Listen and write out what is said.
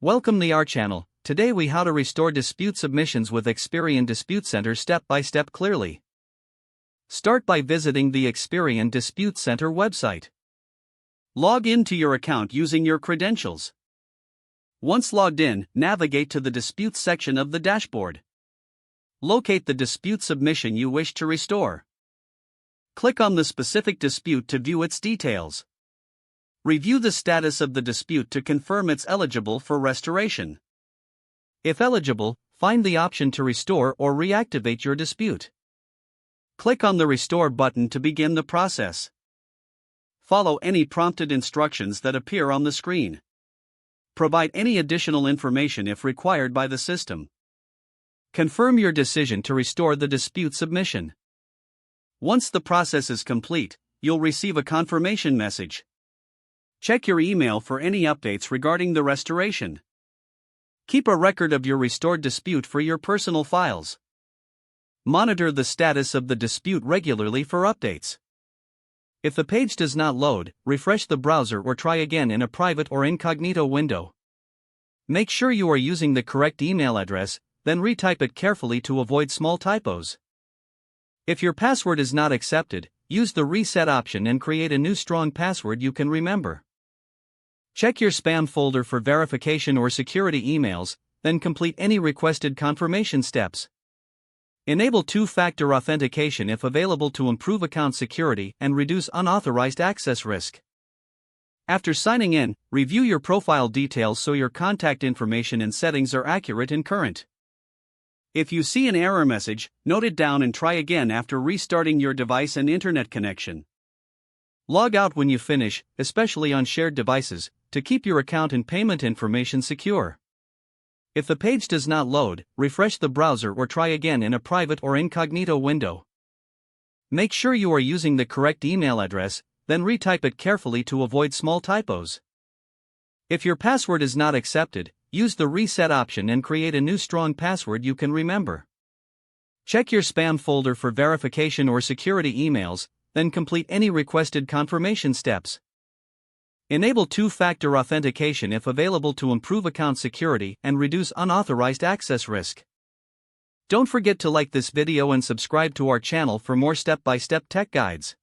Welcome to our channel. Today we how to restore dispute submissions with Experian Dispute Center step by step clearly. Start by visiting the Experian Dispute Center website. Log into your account using your credentials. Once logged in, navigate to the disputes section of the dashboard. Locate the dispute submission you wish to restore. Click on the specific dispute to view its details. Review the status of the dispute to confirm it's eligible for restoration. If eligible, find the option to restore or reactivate your dispute. Click on the Restore button to begin the process. Follow any prompted instructions that appear on the screen. Provide any additional information if required by the system. Confirm your decision to restore the dispute submission. Once the process is complete, you'll receive a confirmation message. Check your email for any updates regarding the restoration. Keep a record of your restored dispute for your personal files. Monitor the status of the dispute regularly for updates. If the page does not load, refresh the browser or try again in a private or incognito window. Make sure you are using the correct email address, then retype it carefully to avoid small typos. If your password is not accepted, use the reset option and create a new strong password you can remember. Check your spam folder for verification or security emails, then complete any requested confirmation steps. Enable two-factor authentication if available to improve account security and reduce unauthorized access risk. After signing in, review your profile details so your contact information and settings are accurate and current. If you see an error message, note it down and try again after restarting your device and internet connection. Log out when you finish, especially on shared devices, to keep your account and payment information secure. If the page does not load, refresh the browser or try again in a private or incognito window. Make sure you are using the correct email address, then retype it carefully to avoid small typos. If your password is not accepted, use the reset option and create a new strong password you can remember. Check your spam folder for verification or security emails, then complete any requested confirmation steps. Enable two-factor authentication if available to improve account security and reduce unauthorized access risk. Don't forget to like this video and subscribe to our channel for more step-by-step tech guides.